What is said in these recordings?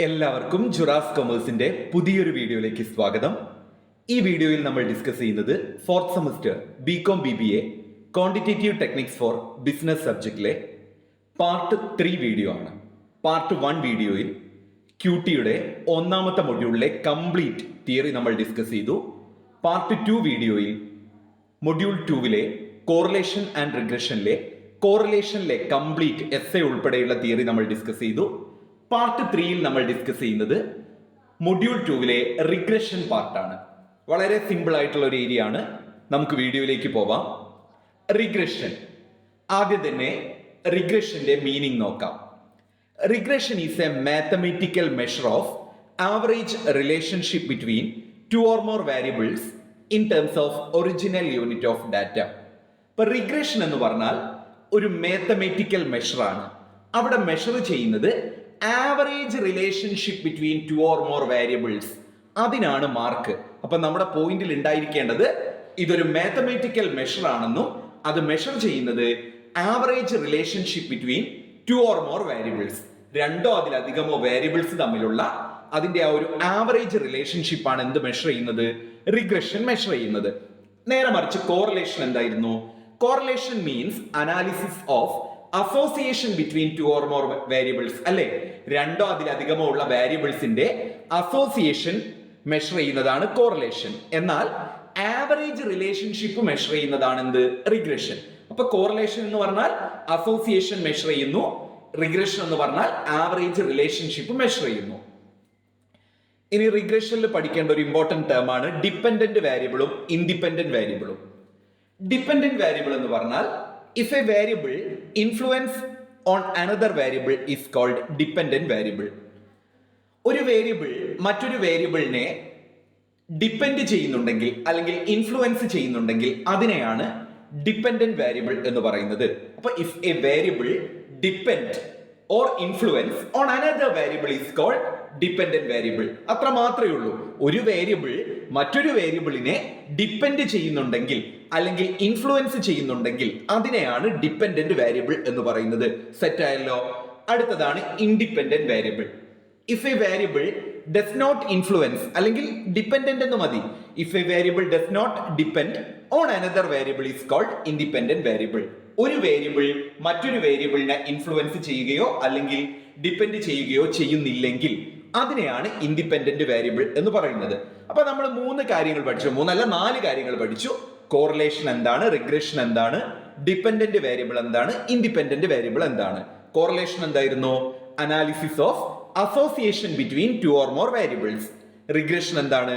എല്ലാവർക്കും ജുറാസ് കൊമേഴ്സിന്റെ പുതിയൊരു വീഡിയോയിലേക്ക് സ്വാഗതം. ഈ വീഡിയോയിൽ നമ്മൾ ഡിസ്കസ് ചെയ്യുന്നത് fourth semester BCom BBA quantitative techniques for business സബ്ജക്റ്റിലെ പാർട്ട് 3 വീഡിയോ ആണ്. പാർട്ട് 1 വീഡിയോയിൽ QTയുടെ ഒന്നാമത്തെ മൊഡ്യൂളിലെ കംപ്ലീറ്റ് തിയറി നമ്മൾ ഡിസ്കസ് ചെയ്തു. പാർട്ട് 2 വീഡിയോയിൽ മൊഡ്യൂൾ 2വിലെ കോറിലേഷൻ ആൻഡ് റിഗ്രഷനിലെ കോറിലേഷനിലെ കംപ്ലീറ്റ് എസ്സേ ഉൾപ്പെടെയുള്ള തിയറി നമ്മൾ ഡിസ്കസ് ചെയ്തു. പാർട്ട് 3യിൽ നമ്മൾ ഡിസ്കസ് ചെയ്യുന്നത് മൊഡ്യൂൾ 2വിലെ റിഗ്രഷൻ പാർട്ടാണ്. വളരെ സിമ്പിൾ ആയിട്ടുള്ള ഒരു ഏരിയ ആണ്. നമുക്ക് വീഡിയോയിലേക്ക് പോവാം. റിഗ്രഷൻ, ആദ്യം തന്നെ റിഗ്രഷന്റെ മീനിങ് നോക്കാം. Regression is a mathematical measure of average relationship between two or more variables in terms of original unit of data. ഇപ്പൊ റിഗ്രഷൻ എന്ന് പറഞ്ഞാൽ ഒരു മാത്തമാറ്റിക്കൽ മെഷറാണ്. അവിടെ മെഷർ ചെയ്യുന്നത് average relationship between two or more variables, അതിനാണ് mark. അപ്പൊ നമ്മുടെ പോയിന്റിൽ ഉണ്ടായിരിക്കേണ്ടത് ഇതൊരു മാത്തമാറ്റിക്കൽ മെഷർ ആണെന്നും അത് മെഷർ ചെയ്യുന്നത് average relationship between two or more variables, രണ്ടോ അതിലധികമോ വാരിയബിൾസ് തമ്മിലുള്ള അതിന്റെ ആ ഒരു ആവറേജ് റിലേഷൻഷിപ്പ് ആണ് എന്ത് മെഷർ ചെയ്യുന്നത്, റിഗ്രഷൻ മെഷർ ചെയ്യുന്നത്. നേരെ മറിച്ച് കോറിലേഷൻ എന്തായിരുന്നു? Correlation means analysis of association between two or more variables, അല്ലെ? രണ്ടോ അതിലധികമോ ഉള്ള വേരിയബിൾസിന്റെ അസോസിയേഷൻ മെഷർ ചെയ്യുന്നതാണ് കോറിലേഷൻ. എന്നാൽ ആവറേജ് റിലേഷൻഷിപ്പ് മെഷർ ചെയ്യുന്നതാണ് എന്ത്, റിഗ്രഷൻ. അപ്പൊ കോറിലേഷൻ എന്ന് പറഞ്ഞാൽ അസോസിയേഷൻ മെഷർ ചെയ്യുന്നു, റിഗ്രഷൻ എന്ന് പറഞ്ഞാൽ ആവറേജ് റിലേഷൻഷിപ്പ് മെഷർ ചെയ്യുന്നു. ഇനി റിഗ്രഷനിൽ പഠിക്കേണ്ട ഒരു ഇമ്പോർട്ടന്റ് ടേം ആണ് ഡിപെൻഡന്റ് വാരിയബിളും ഇൻഡിപെൻഡന്റ് വാരിയബിളും. ഡിപെൻഡന്റ് വാരിയബിൾ എന്ന് പറഞ്ഞാൽ if a variable influence on another variable is called dependent variable. ഒരു വേരിയബിൾ മറ്റൊരു വേരിയബിളിനെ ഡിപ്പെൻഡ് ചെയ്യുന്നുണ്ടെങ്കിൽ അല്ലെങ്കിൽ ഇൻഫ്ലുവൻസ് ചെയ്യുന്നുണ്ടെങ്കിൽ അതിനെയാണ് ഡിപ്പെൻഡന്റ് വാരിയബിൾ എന്ന് പറയുന്നത്. അപ്പൊ if a variable depend or influence on another variable is called dependent variable. അത്ര മാത്രമേ ഉള്ളൂ. ഒരു വേരിയബിൾ മറ്റൊരു വേരിയബിളിനെ ഡിപ്പെൻഡ് ചെയ്യുന്നുണ്ടെങ്കിൽ അല്ലെങ്കിൽ ഇൻഫ്ലുവൻസ് ചെയ്യുന്നുണ്ടെങ്കിൽ അതിനെയാണ് ഡിപ്പെൻഡന്റ് വാരിയബിൾ എന്ന് പറയുന്നത്. സെറ്റ് ആയല്ലോ. അടുത്തതാണ് independent variable. If a variable does not influence, അല്ലെങ്കിൽ ഡിപ്പെൻഡന്റ് എന്ന് മതി, if a variable does not depend on another variable is called independent variable. ഒരു വേരിയബിൾ മറ്റൊരു വേരിയബിളിനെ ഇൻഫ്ലുവൻസ് ചെയ്യുകയോ അല്ലെങ്കിൽ ഡിപ്പെൻഡ് ചെയ്യുകയോ ചെയ്യുന്നില്ലെങ്കിൽ അതിനെയാണ് ഇൻഡിപെൻഡന്റ് വാരിയബിൾ എന്ന് പറയുന്നത്. അപ്പൊ നമ്മൾ 3 കാര്യങ്ങൾ പഠിച്ചു, 3 അല്ല 4 കാര്യങ്ങൾ പഠിച്ചു. കോറിലേഷൻ എന്താണ്, റിഗ്രഷൻ എന്താണ്, ഡിപെൻഡന്റ് വേരിയബിൾ എന്താണ്, ഇൻഡിപെൻഡന്റ് വേരിയബിൾ എന്താണ്. കോറിലേഷൻ എന്തായിരുന്നു? Analysis of association between two or more variables. Regression എന്താണ്?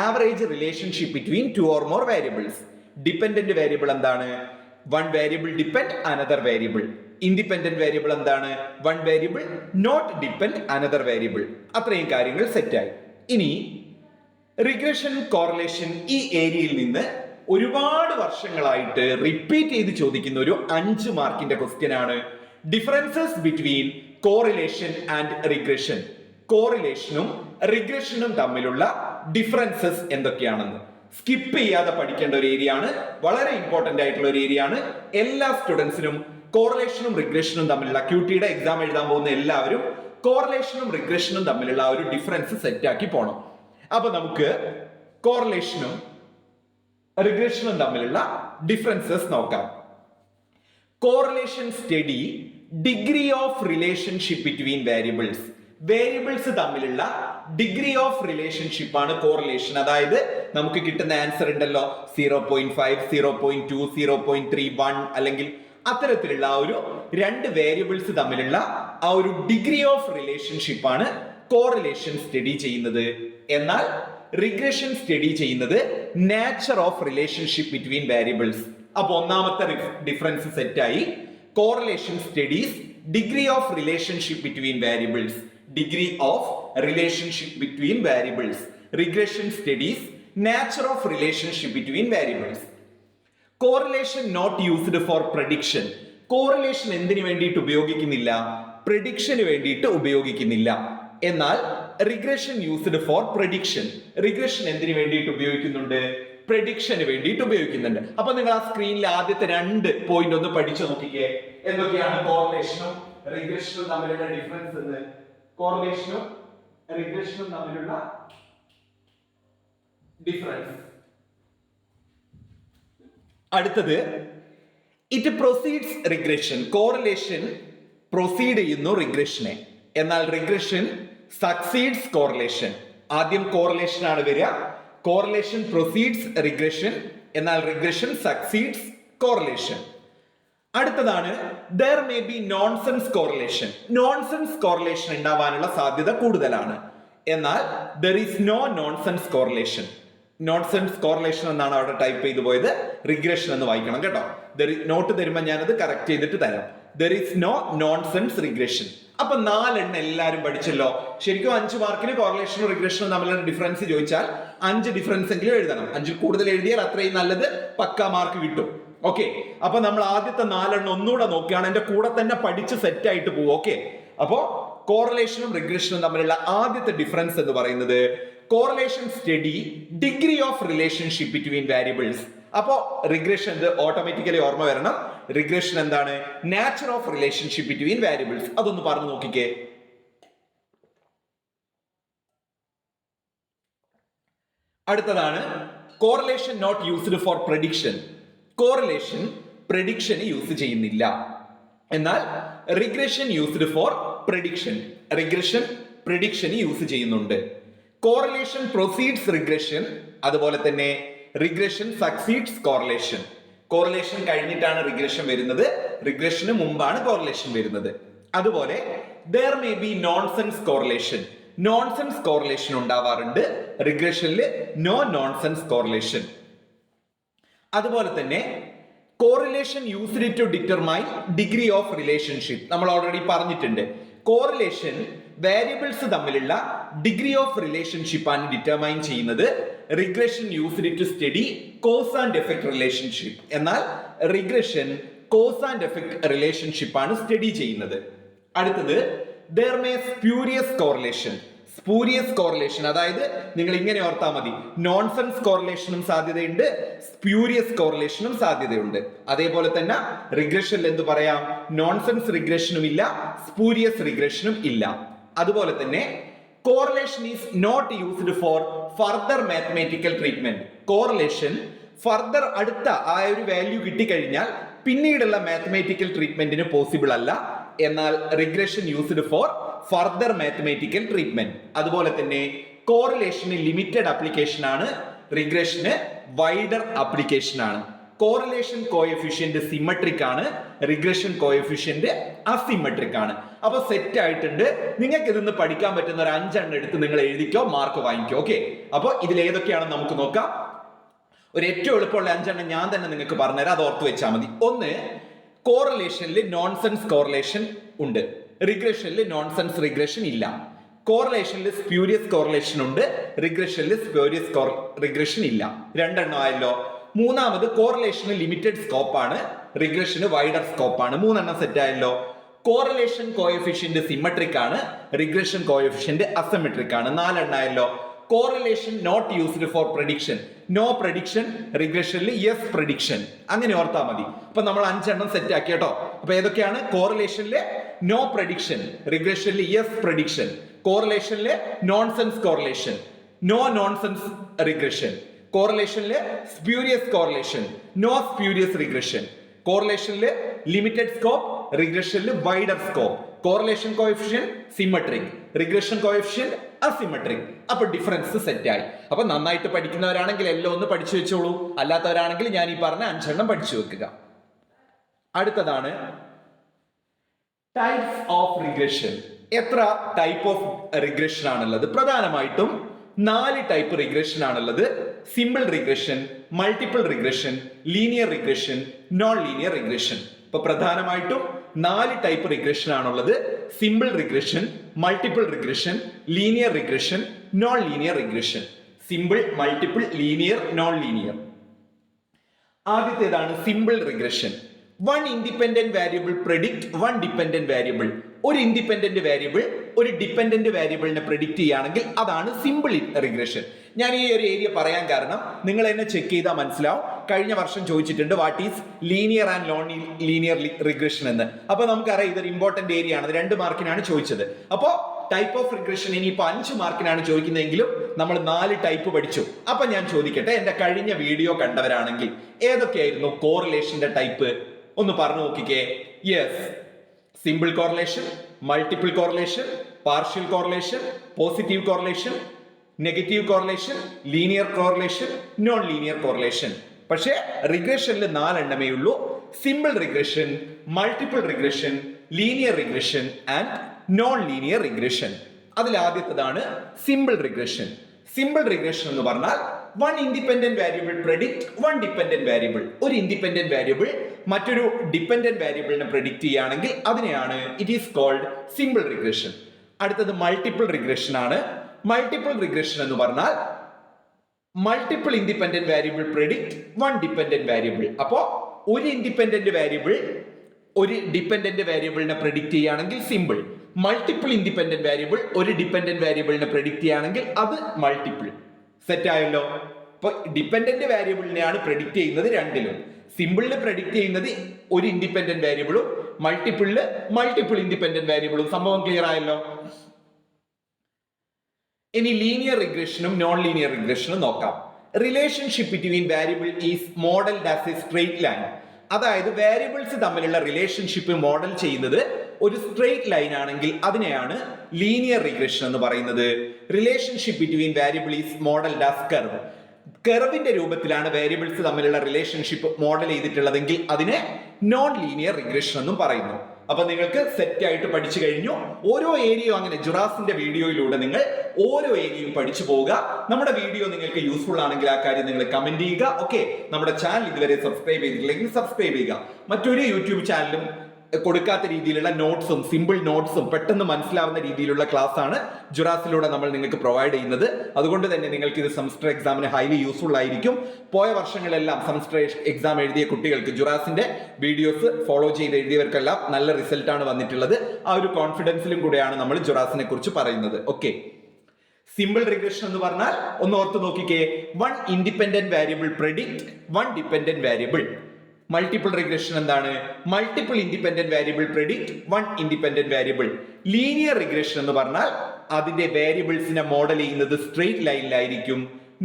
Average relationship between two or more variables. Dependent variable എന്താണ്? One variable depend another variable. Independent variable എന്താണ്? One variable not depend another variable. അത്രയും കാര്യങ്ങൾ സെറ്റായി. ഇനി regression, correlation, ഈ ഏരിയയിൽ നിന്ന് ഒരുപാട് വർഷങ്ങളായിട്ട് റിപ്പീറ്റ് ചെയ്ത് ചോദിക്കുന്ന ഒരു 5 മാർക്കിന്റെ ക്വസ്റ്റ്യൻ ആണ് differences between correlation and regression. കോറിലേഷനും റിഗ്രഷനും തമ്മിലുള്ള ഡിഫറൻസസ് എന്തൊക്കെയാണെന്ന് സ്കിപ്പ് ചെയ്യാതെ പഠിക്കേണ്ട ഒരു ഏരിയ ആണ്. വളരെ ഇമ്പോർട്ടന്റ് ആയിട്ടുള്ള ഒരു ഏരിയ ആണ്. എല്ലാ സ്റ്റുഡൻസിനും കോറിലേഷനും റിഗ്രഷനും തമ്മിലുള്ള QTയുടെ എക്സാം എഴുതാൻ പോകുന്ന എല്ലാവരും കോറിലേഷനും റിഗ്രഷനും തമ്മിലുള്ള ഒരു ഡിഫറൻസ് സെറ്റ് ആക്കി പോകണം. അപ്പൊ നമുക്ക് കോറിലേഷനും റിഗ്രഷനും തമ്മിലുള്ള ഡിഫറൻസസ് നോക്കാം. Correlation study degree of relationship between variables. Variables തമ്മിലുള്ള ഡിഗ്രി ഓഫ് റിലേഷൻഷിപ്പ് ആണ് കോറിലേഷൻ. അതായത് നമുക്ക് കിട്ടുന്ന ആൻസർ ഉണ്ടല്ലോ, 0.5, 0.2, 0.31, അല്ലെങ്കിൽ അത്തരത്തിലുള്ള ആ ഒരു 2 വേരിയബിൾസ് തമ്മിലുള്ള ആ ഒരു ഡിഗ്രി ഓഫ് റിലേഷൻഷിപ്പ് ആണ് കോറിലേഷൻ സ്റ്റഡി ചെയ്യുന്നത്. എന്നാൽ റിഗ്രഷൻ സ്റ്റഡി ചെയ്യുന്നത് nature of relationship between variables. അപ്പൊ ഒന്നാമത്തെ ഡിഫറൻസ് സെറ്റായി. Correlation studies degree of relationship between variables. Degree of relationship between variables. Regression studies nature of relationship between variables. Correlation not used for prediction. Correlation എന്തിനു വേണ്ടിയിട്ട് ഉപയോഗിക്കുന്നില്ല? പ്രഡിക്ഷന് വേണ്ടിയിട്ട് ഉപയോഗിക്കുന്നില്ല. എന്നാൽ regression used for prediction. Regression എന്തിനു വേണ്ടിയിട്ട് ഉപയോഗിക്കുന്നുണ്ട്? പ്രഡിക്ഷന് വേണ്ടിയിട്ട് ഉപയോഗിക്കുന്നുണ്ട്. അപ്പൊ നിങ്ങൾ ആ സ്ക്രീനിൽ ആദ്യത്തെ 2 പോയിന്റ് ഒന്ന് പഠിച്ചു നോക്കിക്കേ. എന്തൊക്കെയാണ് കോറിലേഷനും റിഗ്രഷനും തമ്മിലുള്ള ഡിഫറൻസ് എന്ന്? കോറിലേഷനും റിഗ്രഷനും തമ്മിലുള്ള ഡിഫറൻസ്. അടുത്തത് it proceeds regression. Correlation proceed ചെയ്യുന്നു റിഗ്രഷനെ, എന്നാൽ റിഗ്രഷൻ സക്സീഡ്സ് കോറിലേഷൻ. ആദ്യം കോറിലേഷൻ ആണ് വരിക. കോറിലേഷൻ പ്രൊസീഡ്സ് റിഗ്രഷൻ, എന്നാൽ റിഗ്രഷൻ സക്സീഡ്സ് കോറിലേഷൻ. അടുത്തതാണ് there may be nonsense correlation. Nonsense correlation ഉണ്ടാവാനുള്ള സാധ്യത കൂടുതലാണ്, എന്നാൽ there is no nonsense correlation. Nonsense correlation എന്നാണ് അവിടെ ടൈപ്പ് ചെയ്തു പോയത്, റിഗ്രഷൻ എന്ന് വായിക്കണം കേട്ടോ. നോട്ട് തരുമ്പോൾ ഞാനത് കറക്റ്റ് ചെയ്തിട്ട് തരാം. there is no nonsense regression. അപ്പൊ 4 എണ്ണം എല്ലാവരും പഠിച്ചല്ലോ. ശരിക്കും 5 മാർക്കിന് കോറിലേഷനും റിഗ്രഷനും തമ്മിലുള്ള ഡിഫറൻസ് ചോദിച്ചാൽ 5 ഡിഫറൻസ് എങ്കിലും എഴുതണം. 5 കൂടുതൽ എഴുതിയാൽ അത്രയും നല്ലത്, പക്കാ മാർക്ക് കിട്ടും. ഓക്കെ, അപ്പൊ നമ്മൾ ആദ്യത്തെ 4 എണ്ണം ഒന്നുകൂടെ നോക്കുകയാണ്. എന്റെ കൂടെ തന്നെ പഠിച്ച് സെറ്റ് ആയിട്ട് പോകും. ഓക്കെ, അപ്പോ കോറിലേഷനും റിഗ്രഷനും തമ്മിലുള്ള ആദ്യത്തെ ഡിഫറൻസ് എന്ന് പറയുന്നത് correlation study degree of relationship between variables. അപ്പോ റിഗ്രഷൻ ഓട്ടോമാറ്റിക്കലി ഓർമ്മ വരണം. റിഗ്രഷൻ എന്താണ്? Nature of relationship between variables. അതൊന്ന് പറഞ്ഞു നോക്കിക്കേ. അടുത്തതാണ് correlation not used for prediction. Correlation പ്രഡിക്ഷന് യൂസ് ചെയ്യുന്നില്ല, എന്നാൽ regression used for prediction. Regression പ്രഡിക്ഷന് യൂസ് ചെയ്യുന്നുണ്ട്. കോറിലേഷൻ പ്രൊസീഡ്സ് റിഗ്രഷൻ, അതുപോലെ തന്നെ റിഗ്രഷൻ സക്സീഡ്സ് കോറിലേഷൻ. കോറിലേഷൻ കഴിഞ്ഞിട്ടാണ് റിഗ്രഷൻ വരുന്നത്, റിഗ്രഷന് മുമ്പാണ് കോറിലേഷൻ വരുന്നത്. അതുപോലെ there may be nonsense correlation. Nonsense correlation ഉണ്ടാവാറുണ്ട്, റിഗ്രഷനിൽ നോ നോൺസെൻസ് കോറിലേഷൻ. അതുപോലെ തന്നെ correlation used to determine degree of relationship. നമ്മൾ ഓൾറെഡി പറഞ്ഞിട്ടുണ്ട്, കോറിലേഷൻ വേരിയബിൾസ് തമ്മിലുള്ള ഡിഗ്രി ഓഫ് റിലേഷൻഷിപ്പ് ആണ് ഡിറ്റർമൈൻ ചെയ്യുന്നത്. Regression used to study cause and effect relationship, എന്നാൽ regression cause and effect relationship ആണ് സ്റ്റഡി ചെയ്യുന്നത്. അടുത്തത് there may spurious correlation. Spurious correlation, അതായത് നിങ്ങൾ ഇങ്ങനെ ഓർത്താൽ മതി, നോൺസെൻസ് കോറിലേഷനും സാധ്യതയുണ്ട്, സ്പ്യൂരിയസ് കോറിലേഷനും സാധ്യതയുണ്ട്. അതേപോലെ തന്നെ റിഗ്രഷനിൽ എന്ത് പറയാം? നോൺസെൻസ് റിഗ്രഷനും ഇല്ല, സ്പൂരിയസ് റിഗ്രഷനും ഇല്ല. അതുപോലെ തന്നെ correlation is not used for further mathematical treatment. Correlation further അടുത്ത ആ ഒരു വാല്യൂ കിട്ടിക്കഴിഞ്ഞാൽ പിന്നീടുള്ള മാത്തമാറ്റിക്കൽ ട്രീറ്റ്മെന്റിന് പോസിബിൾ അല്ല, എന്നാൽ regression used for further mathematical treatment. അതുപോലെ തന്നെ കോറിലേഷന് ലിമിറ്റഡ് ആപ്ലിക്കേഷൻ ആണ്, റിഗ്രഷന് വൈഡർ ആപ്ലിക്കേഷൻ ആണ്. കോറിലേഷൻ കോഎഫിഷ്യന്റ് സിമെട്രിക് ആണ്, റിഗ്രഷൻ കോഎഫിഷ്യന്റ് അസിമെട്രിക് ആണ്. അപ്പൊ സെറ്റ് ആയിട്ടുണ്ട്. നിങ്ങൾക്ക് ഇതിന്ന് പഠിക്കാൻ പറ്റുന്ന ഒരു 5 എണ്ണം എടുത്ത് നിങ്ങൾ എഴുതിക്കോ, മാർക്ക് വാങ്ങിക്കോ. ഓക്കെ, അപ്പൊ ഇതിൽ ഏതൊക്കെയാണെന്ന് നമുക്ക് നോക്കാം. ഒരു ഏറ്റവും എളുപ്പമുള്ള 5 എണ്ണം ഞാൻ തന്നെ നിങ്ങൾക്ക് പറഞ്ഞുതരാം, അത് ഓർത്ത് വെച്ചാൽ മതി. ഒന്ന്, കോറിലേഷനിൽ നോൺസെൻസ് കോറിലേഷൻ ഉണ്ട്, റിഗ്രഷനിൽ നോൺസെൻസ് റിഗ്രഷൻ ഇല്ല. കോറിലേഷനിൽ സ്പ്യൂരിയസ് കോറിലേഷൻ ഉണ്ട്, റിഗ്രഷനിൽ സ്പ്യൂരിയസ് റിഗ്രഷൻ ഇല്ല. 2 എണ്ണം ആയല്ലോ. മൂന്നാമത് കോറിലേഷന് ലിമിറ്റഡ് സ്കോപ്പ് ആണ്, റിഗ്രഷന് വൈഡർ സ്കോപ്പ് ആണ്. 3 എണ്ണം സെറ്റ് ആയല്ലോ. കോറിലേഷൻ കോഎഫിഷ്യന്റ് സിമെട്രിക് ആണ്, റിഗ്രഷൻ കോഎഫിഷ്യന്റ് അസിമെട്രിക് ആണ്. 4 എണ്ണം ആയല്ലോ. Correlation not used for prediction, no prediction, റിഗ്രഷനിൽ യെസ് പ്രഡിക്ഷൻ. അങ്ങനെ ഓർത്താൽ മതി. അപ്പൊ നമ്മൾ 5 എണ്ണം സെറ്റ് ആക്കി കേട്ടോ. അപ്പൊ ഏതൊക്കെയാണ്? കോറിലേഷനിലെ നോ പ്രഡിക്ഷൻ, റിഗ്രഷനിൽ യെസ് പ്രഡിക്ഷൻ, കോറിലേഷനിലെ nonsense correlation, no nonsense regression, കോറിലേഷനിലെ spurious correlation, no spurious regression, കോറിലേഷനിൽ ലിമിറ്റഡ് സ്കോപ്പ്, റിഗ്രഷനിൽ wider scope, correlation coefficient symmetric, regression coefficient asymmetric. അപ്പൊ ഡിഫറൻസ് സെറ്റ് ആയി. അപ്പൊ നന്നായിട്ട് പഠിക്കുന്നവരാണെങ്കിൽ എല്ലാം ഒന്ന് പഠിച്ചു വെച്ചോളൂ, അല്ലാത്തവരാണെങ്കിൽ ഞാൻ ഈ പറഞ്ഞ 5 എണ്ണം പഠിച്ചു വെക്കുക. അടുത്തതാണ് ടൈപ്സ് ഓഫ് റിഗ്രഷൻ. എത്ര ടൈപ്പ് ഓഫ് റിഗ്രഷൻ ആണുള്ളത്? പ്രധാനമായിട്ടും 4 ടൈപ്പ് റിഗ്രഷൻ ആണുള്ളത്. Simple regression, multiple regression, linear regression, non linear regression. ഇപ്പൊ പ്രധാനമായിട്ടും 4 ടൈപ്പ് റിഗ്രഷൻ ആണുള്ളത്. Simple regression, multiple regression, linear regression, non linear regression. Simple, multiple, linear, non linear. ആദ്യത്തേതാണ് simple regression. One independent variable predict one dependent variable. ഒരു independent variable ഒരു dependent വേരിയബിളിനെ predict ചെയ്യുകയാണെങ്കിൽ അതാണ് simple regression. ഞാൻ ഈ ഒരു ഏരിയ പറയാൻ കാരണം നിങ്ങൾ എന്നെ ചെക്ക് ചെയ്താൽ മനസ്സിലാവും. കഴിഞ്ഞ വർഷം ചോദിച്ചിട്ടുണ്ട് what is linear and non linear regression എന്ന്. അപ്പൊ നമുക്കറിയാം ഇതൊരു ഇമ്പോർട്ടന്റ് ഏരിയ ആണ്. 2 മാർക്കിനാണ് ചോദിച്ചത്. അപ്പോ ടൈപ്പ് ഓഫ് റിഗ്രഷൻ ഇനിയിപ്പോ 5 മാർക്കിനാണ് ചോദിക്കുന്നതെങ്കിലും നമ്മൾ 4 ടൈപ്പ് പഠിച്ചു. അപ്പൊ ഞാൻ ചോദിക്കട്ടെ, എന്റെ കഴിഞ്ഞ വീഡിയോ കണ്ടവരാണെങ്കിൽ ഏതൊക്കെയായിരുന്നു കോറിലേഷന്റെ ടൈപ്പ് ഒന്ന് പറഞ്ഞു നോക്കിക്കേ. Yes, simple correlation, multiple correlation, partial correlation, positive correlation, negative correlation, linear correlation, non linear correlation. പക്ഷേ റിഗ്രഷനിൽ 4 എണ്ണമേ ഉള്ളൂ: simple regression, multiple regression, linear regression and non linear regression. അതിൽ ആദ്യത്തേതാണ് സിമ്പിൾ റിഗ്രഷൻ. സിമ്പിൾ റിഗ്രഷൻ എന്ന് പറഞ്ഞാൽ one independent variable predict one dependent variable. ഒരു independent variable മറ്റൊരു ഡിപെൻഡന്റ് വാരിയബിളിനെ പ്രെഡിക്റ്റ് ചെയ്യുകയാണെങ്കിൽ അതിനെയാണ് it is called simple regression. അടുത്തത് മൾട്ടിപ്പിൾ റിഗ്രഷൻ ആണ്. മൾട്ടിപ്പിൾ റിഗ്രഷൻ എന്ന് പറഞ്ഞാൽ multiple independent variable predict one dependent variable. അപ്പോ ഒരു ഇൻഡിപെൻഡന്റ് വാരിയബിൾ ഒരു ഡിപെൻഡന്റ് വാരിയബിളിനെ പ്രെഡിക്റ്റ് ചെയ്യുകയാണെങ്കിൽ സിമ്പിൾ. മൾട്ടിപ്പിൾ ഇൻഡിപെൻഡന്റ് വാരിയബിൾ ഒരു ഡിപെൻഡന്റ് വാരിയബിളിനെ പ്രെഡിക്റ്റ് ചെയ്യുകയാണെങ്കിൽ അത് മൾട്ടിപ്പിൾ. സെറ്റ് ആയല്ലോ. ഇപ്പൊ ഡിപെൻഡന്റ് വാരിയബിളിനെയാണ് പ്രെഡിക്റ്റ് ചെയ്യുന്നത് രണ്ടിലും. സിമ്പിളിന് പ്രെഡിക്റ്റ് ചെയ്യുന്നത് ഒരു ഇൻഡിപെൻഡന്റ് വാരിയബിളും, മൾട്ടിപ്പിളില് മൾട്ടിപ്പിൾ ഇൻഡിപെൻഡന്റ് വാരിയബിളും. സംഭവം ക്ലിയർ ആയല്ലോ. ഇനി ലീനിയർ റിഗ്രഷനും നോൺ ലീനിയർ റിഗ്രഷനും നോക്കാം. Relationship between variable is modelled as A straight line. അതായത് വാരിയബിൾസ് തമ്മിലുള്ള റിലേഷൻഷിപ്പ് മോഡൽ ചെയ്യുന്നത് ഒരു സ്ട്രെയിറ്റ് ലൈൻ ആണെങ്കിൽ അതിനെയാണ് ലീനിയർ റിഗ്രഷൻ എന്ന് പറയുന്നത്. Relationship between variable is modelled as curve. കർവിന്റെ രൂപത്തിലാണ് വേരിയബിൾസ് തമ്മിലുള്ള റിലേഷൻഷിപ്പ് മോഡൽ ചെയ്തിട്ടുള്ളതെങ്കിൽ അതിനെ നോൺ ലീനിയർ റിഗ്രഷൻ എന്നും പറയുന്നു. അപ്പൊ നിങ്ങൾക്ക് സെറ്റ് ആയിട്ട് പഠിച്ചു കഴിഞ്ഞു. ഓരോ ഏരിയയും അങ്ങനെ ജുറാസിന്റെ വീഡിയോയിലൂടെ നിങ്ങൾ ഓരോ ഏരിയയും പഠിച്ചു പോവുക. നമ്മുടെ വീഡിയോ നിങ്ങൾക്ക് യൂസ്ഫുൾ ആണെങ്കിൽ ആ കാര്യം നിങ്ങൾ കമന്റ് ചെയ്യുക. ഓക്കെ, നമ്മുടെ ചാനൽ ഇതുവരെ സബ്സ്ക്രൈബ് ചെയ്തിട്ടില്ലെങ്കിൽ സബ്സ്ക്രൈബ് ചെയ്യുക. മറ്റൊരു യൂട്യൂബ് ചാനലും കൊടുക്കാത്ത രീതിയിലുള്ള നോട്ട്സും സിമ്പിൾ നോട്ട്സും പെട്ടെന്ന് മനസ്സിലാവുന്ന രീതിയിലുള്ള ക്ലാസ് ആണ് ജുറാസിലൂടെ നമ്മൾ നിങ്ങൾക്ക് പ്രൊവൈഡ് ചെയ്യുന്നത്. അതുകൊണ്ട് തന്നെ നിങ്ങൾക്ക് ഇത് സെമസ്റ്റർ എക്സാമിന് ഹൈലി യൂസ്ഫുൾ ആയിരിക്കും. പോയ വർഷങ്ങളെല്ലാം സെമസ്റ്റർ എക്സാം എഴുതിയ കുട്ടികൾക്ക് ജുറാസിന്റെ വീഡിയോസ് ഫോളോ ചെയ്ത് എഴുതിയവർക്കെല്ലാം നല്ല റിസൾട്ടാണ് വന്നിട്ടുള്ളത്. ആ ഒരു കോൺഫിഡൻസിലും കൂടെയാണ് നമ്മൾ ജുറാസിനെ കുറിച്ച് പറയുന്നത്. ഓക്കെ, സിമ്പിൾ റിഗ്രഷൻ എന്ന് പറഞ്ഞാൽ ഒന്ന് ഓർത്ത് നോക്കിക്കേ, one independent variable predict one dependent variable. Multiple regression എന്താണ്? Multiple independent variable predict one independent variable. Linear regression എന്ന് പറഞ്ഞാൽ അതിന്റെ വാരിയബിൾസിനെ മോഡൽ ചെയ്യുന്നത് സ്ട്രെയിറ്റ് ലൈനിലായിരിക്കും.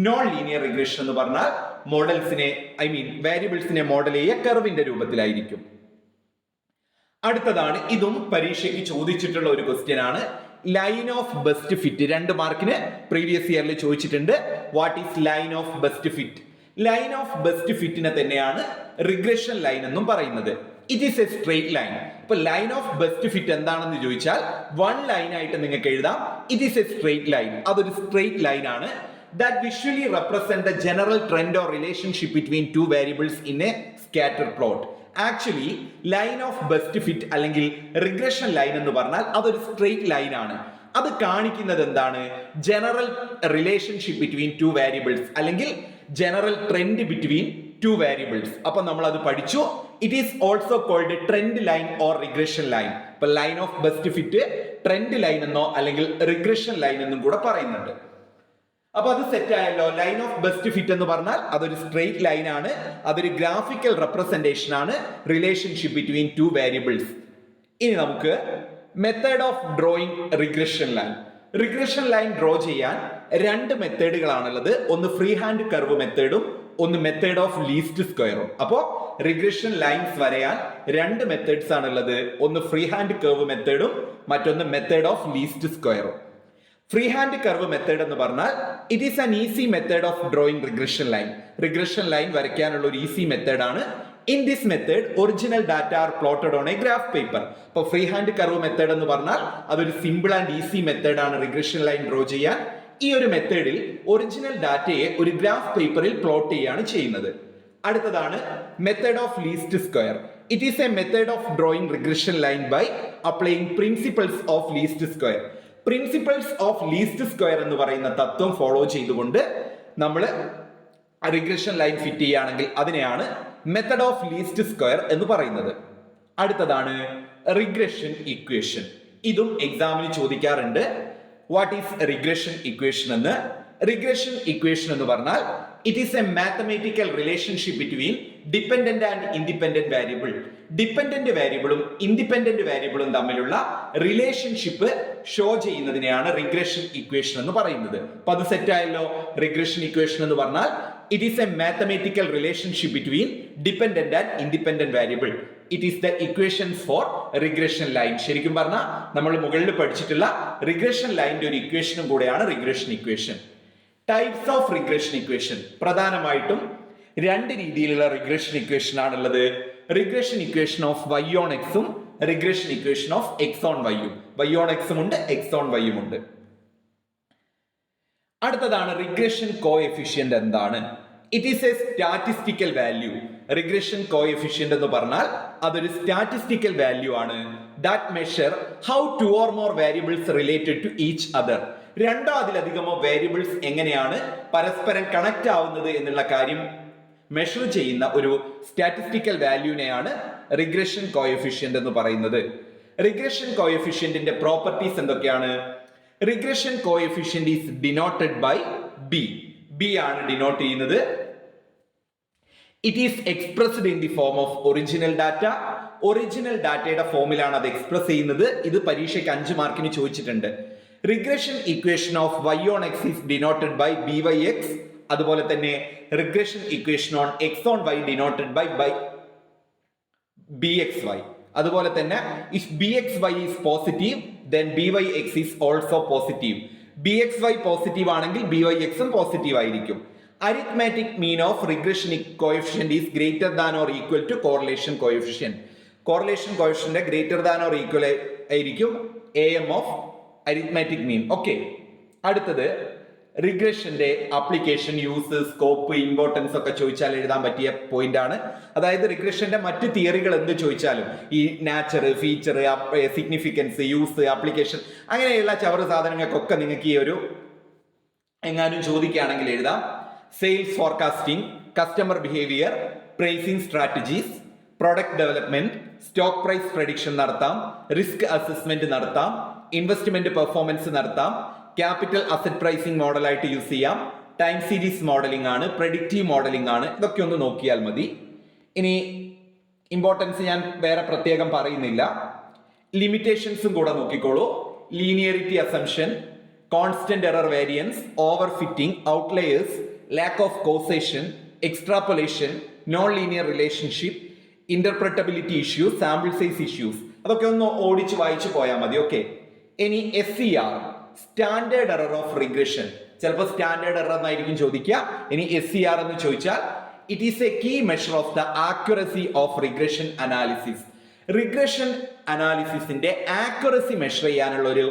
നോൺ ലീനിയർ റിഗ്രഷൻ എന്ന് പറഞ്ഞാൽ വാരിയബിൾസിനെ മോഡൽ ചെയ്യുക കർവിന്റെ രൂപത്തിലായിരിക്കും. അടുത്തതാണ്, ഇതും പരീക്ഷയ്ക്ക് ചോദിച്ചിട്ടുള്ള ഒരു ക്വസ്റ്റ്യൻ ആണ്. Line of best fit. 2 മാർക്കിന് പ്രീവിയസ് ഇയറിൽ ചോദിച്ചിട്ടുണ്ട്. What is line of best fit? Line of best ഫിറ്റിനെ തന്നെയാണ് റിഗ്രഷൻ ലൈൻ എന്നും പറയുന്നത്. It is a straight line. ഇപ്പൊ ലൈൻ ഓഫ് ബെസ്റ്റ് ഫിറ്റ് എന്താണെന്ന് ചോദിച്ചാൽ വൺ ലൈൻ ആയിട്ട് നിങ്ങൾക്ക് എഴുതാം. It is a straight line. അതൊരു സ്ട്രെയിറ്റ് ലൈൻ ആണ്. That visually represent the general trend or relationship between two variables in a scatter plot. Actually line of best fit അല്ലെങ്കിൽ regression line എന്ന് പറഞ്ഞാൽ അതൊരു straight line ആണ്. അത് കാണിക്കുന്നത് എന്താണ്? General relationship between two variables അല്ലെങ്കിൽ general trend between two variables. അപ്പൊ നമ്മൾ അത് പഠിച്ചു. It is also called trend line or regression line. ഇപ്പൊ line of best fit trend line എന്നോ അല്ലെങ്കിൽ റിഗ്രഷൻ ലൈൻ എന്നും കൂടെ പറയുന്നുണ്ട്. അപ്പൊ അത് സെറ്റ് ആയല്ലോ. ലൈൻ ഓഫ് ബെസ്റ്റ് ഫിറ്റ് എന്ന് പറഞ്ഞാൽ അതൊരു സ്ട്രെയിറ്റ് ലൈൻ ആണ്. അതൊരു ഗ്രാഫിക്കൽ റെപ്രസെന്റേഷൻ ആണ് റിലേഷൻഷിപ്പ് ബിറ്റ്വീൻ ടു വേരിയബിൾസ്. ഇനി നമുക്ക് method of drawing regression line. Regression line draw ചെയ്യാൻ 2 മെത്തേഡുകളാണുള്ളത്. ഒന്ന് ഫ്രീ ഹാൻഡ് കർവ് മെത്തേഡും ഒന്ന് മെത്തേഡ് ഓഫ് ലീസ്റ്റ് സ്ക്വയറും. അപ്പോ റിഗ്രഷൻ ലൈൻസ് വരയാൻ 2 മെത്തേഡ്സ് ആണുള്ളത്. ഒന്ന് ഫ്രീ ഹാൻഡ് കർവ് മെത്തേഡും മറ്റൊന്ന് മെത്തേഡ് ഓഫ് ലീസ്റ്റ് സ്ക്വയറും. ഫ്രീ ഹാൻഡ് കർവ് മെത്തേഡ് എന്ന് പറഞ്ഞാൽ it is an easy method of drawing regression line. Regression line വരയ്ക്കാനുള്ള ഒരു ഈസി മെത്തേഡ് ആണ്. In this method, original data are plotted on a graph paper. അപ്പോൾ free hand curve method എന്ന് പറഞ്ഞാൽ അതൊരു simple and easy method ആണ് regression line draw ചെയ്യാൻ. ഈ ഒരു മെത്തേഡിൽ ഒറിജിനൽ ഡാറ്റയെ ഒരു ഗ്രാഫ് പേപ്പറിൽ പ്ലോട്ട് ചെയ്യുകയാണ് ചെയ്യുന്നത്. അടുത്തതാണ് method of least square. It is a method of drawing regression line by applying principles of least square. Principles of least square എന്ന് പറയുന്ന തത്വം ഫോളോ ചെയ്തുകൊണ്ട് നമ്മൾ റിഗ്രഷൻ ലൈൻ ഫിറ്റ് ചെയ്യുകയാണെങ്കിൽ അതിനെയാണ് മെത്തഡ് ഓഫ് ലീസ്റ്റ് സ്ക്വയർ എന്ന് പറയുന്നത്. അടുത്തതാണ് റിഗ്രഷൻ ഇക്വേഷൻ. ഇതും എക്സാമിന് ചോദിക്കാറുണ്ട്. വാട്ട് ഈസ് റിഗ്രഷൻ ഇക്വേഷൻ എന്ന്? റിഗ്രഷൻ ഇക്വേഷൻ എന്ന് പറഞ്ഞാൽ it is a mathematical relationship between dependent and independent variable. Dependent വേരിയബിളും ഇൻഡിപെൻഡന്റ് വേരിയബിളും തമ്മിലുള്ള റിലേഷൻഷിപ്പ് ഷോ ചെയ്യുന്നതിനെയാണ് റിഗ്രഷൻ ഇക്വേഷൻ എന്ന് പറയുന്നത്. അപ്പൊ അത് സെറ്റ് ആയല്ലോ. റിഗ്രഷൻ ഇക്വേഷൻ എന്ന് പറഞ്ഞാൽ it is a mathematical relationship between dependent and independent variable. It is the equation for regression line. ശരിക്കും പറഞ്ഞാൽ നമ്മൾ മുകളിൽ പഠിച്ചിട്ടുള്ള റിഗ്രഷൻ ലൈനിന്റെ ഒരു ഇക്വേഷനും കൂടെയാണ് regression equation. Types of regression equation, പ്രധാനമായിട്ടും രണ്ട് രീതിയിലുള്ള റിഗ്രഷൻ ഇക്വേഷൻ ആണുള്ളത്. Regression equation of y on എക്സും regression equation of x on വൈയും. y ഓൺ എക്സും ഉണ്ട്, x ഓൺ വൈയും ഉണ്ട്. അടുത്തതാണ് റിഗ്രഷൻ കോഎഫിഷ്യന്റ്. എന്താണ്? It is a statistical value. Regression coefficient എന്ന് പറഞ്ഞാൽ അതൊരു സ്റ്റാറ്റിസ്റ്റിക്കൽ വാല്യൂ ആണ്. That measure how two or more variables related to each other. രണ്ടോ അതിലധികമോ വേരിയബിൾസ് എങ്ങനെയാണ് പരസ്പരം കണക്ട് ആവുന്നത് എന്നുള്ള കാര്യം മെഷർ ചെയ്യുന്ന ഒരു സ്റ്റാറ്റിസ്റ്റിക്കൽ വാല്യൂനെയാണ് റിഗ്രഷൻ കോഎഫിഷ്യന്റ് എന്ന് പറയുന്നത്. റിഗ്രഷൻ കോഎഫിഷ്യന്റിന്റെ പ്രോപ്പർട്ടീസ് എന്തൊക്കെയാണ്? Regression coefficient is denoted by B. B ആണ് ഡിനോട്ട് ചെയ്യുന്നത്. It is expressed in the form of original data. Original ഡാറ്റയുടെ ഫോമിലാണ് അത് എക്സ്പ്രസ് ചെയ്യുന്നത്. ഇത് പരീക്ഷയ്ക്ക് 5 മാർക്കിന് ചോദിച്ചിട്ടുണ്ട്. Regression equation of y on X is denoted by by(x). അതുപോലെ തന്നെ regression equation on x on y denoted by bxy. അതുപോലെ തന്നെ if bxy is positive then byx is also positive. bxy positive ആണെങ്കിൽ byx ഉം positive ആയിരിക്കും. Arithmetic mean of regression coefficient is greater than or equal to correlation coefficient. Correlation coefficient greater than or equal ആയിരിക്കും am of arithmetic mean. Okay, അടുത്തത് റിഗ്രഷന്റെ application, use, scope, importance ഒക്കെ ചോദിച്ചാൽ എഴുതാൻ പറ്റിയ പോയിന്റ് ആണ്. അതായത് റിഗ്രഷന്റെ മറ്റ് തിയറികൾ എന്ത് ചോദിച്ചാലും ഈ nature, feature, significance, use, application അങ്ങനെയുള്ള ചവറ് സാധനങ്ങൾക്കൊക്കെ നിങ്ങൾക്ക് ഈ ഒരു എങ്ങാനും ചോദിക്കുകയാണെങ്കിൽ എഴുതാം. Sales forecasting, customer behaviour, pricing strategies, product development, stock price prediction നടത്താം, റിസ്ക് അസസ്മെന്റ് നടത്താം, ഇൻവെസ്റ്റ്മെന്റ് പെർഫോമൻസ് നടത്താം, ക്യാപിറ്റൽ അസറ്റ് പ്രൈസിംഗ് മോഡലായിട്ട് യൂസ് ചെയ്യാം, ടൈം സീരീസ് മോഡലിംഗ് ആണ്, പ്രെഡിക്റ്റീവ് മോഡലിംഗ് ആണ്. ഇതൊക്കെ ഒന്ന് നോക്കിയാൽ മതി. ഇനി ഇമ്പോർട്ടൻസ് ഞാൻ വേറെ പ്രത്യേകം പറയുന്നില്ല. ലിമിറ്റേഷൻസും കൂടെ നോക്കിക്കോളൂ. Linearity assumption, constant error variance, over fitting, outliers, lack of causation, extrapolation, non linear relationship, interpretability issues, sample size issues. അതൊക്കെ ഒന്ന് ഓടിച്ച് വായിച്ചു പോയാൽ മതി. ഓക്കെ, ഇനി SER, standard error of regression. ചിലപ്പോൾ സ്റ്റാൻഡേർഡ് എറർ എന്നായിരിക്കും ചോദിക്കുക. ഇനി SER എന്ന് ചോദിച്ചാൽ it is a key measure of the accuracy of regression analysis. Regression അനാലിസിസിന്റെ ആക്യുറസി മെഷർ ചെയ്യാനുള്ള ഒരു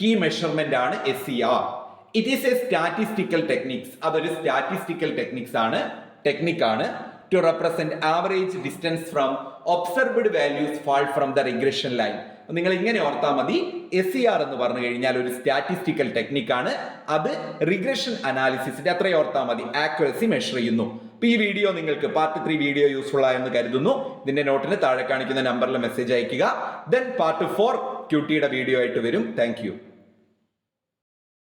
കീ മെഷർമെന്റ് ആണ് SER. It is a statistical techniques. അതൊരു സ്റ്റാറ്റിസ്റ്റിക്കൽ ടെക്നിക്കാണ് to represent average distance from observed values fall from the regression line. നിങ്ങൾ ഇങ്ങനെ ഓർത്താൽ മതി. SER എന്ന് പറഞ്ഞു കഴിഞ്ഞാൽ ഒരു സ്റ്റാറ്റിസ്റ്റിക്കൽ ടെക്നിക്കാണ്. അത് റിഗ്രഷൻ അനാലിസിസിന്റെ അത്രയും ഓർത്താൽ മതി, ആക്യുറസി മെഷർ ചെയ്യുന്നു. ഈ വീഡിയോ നിങ്ങൾക്ക് പാർട്ട് 3 വീഡിയോ യൂസ്ഫുൾ ആയെന്ന് കരുതുന്നു. ഇതിന്റെ നോട്ടിന് താഴെ കാണിക്കുന്ന നമ്പറിൽ മെസ്സേജ് അയക്കുക. ദെൻ പാർട്ട് 4 QT വീഡിയോ ആയിട്ട് വരും. Thank you.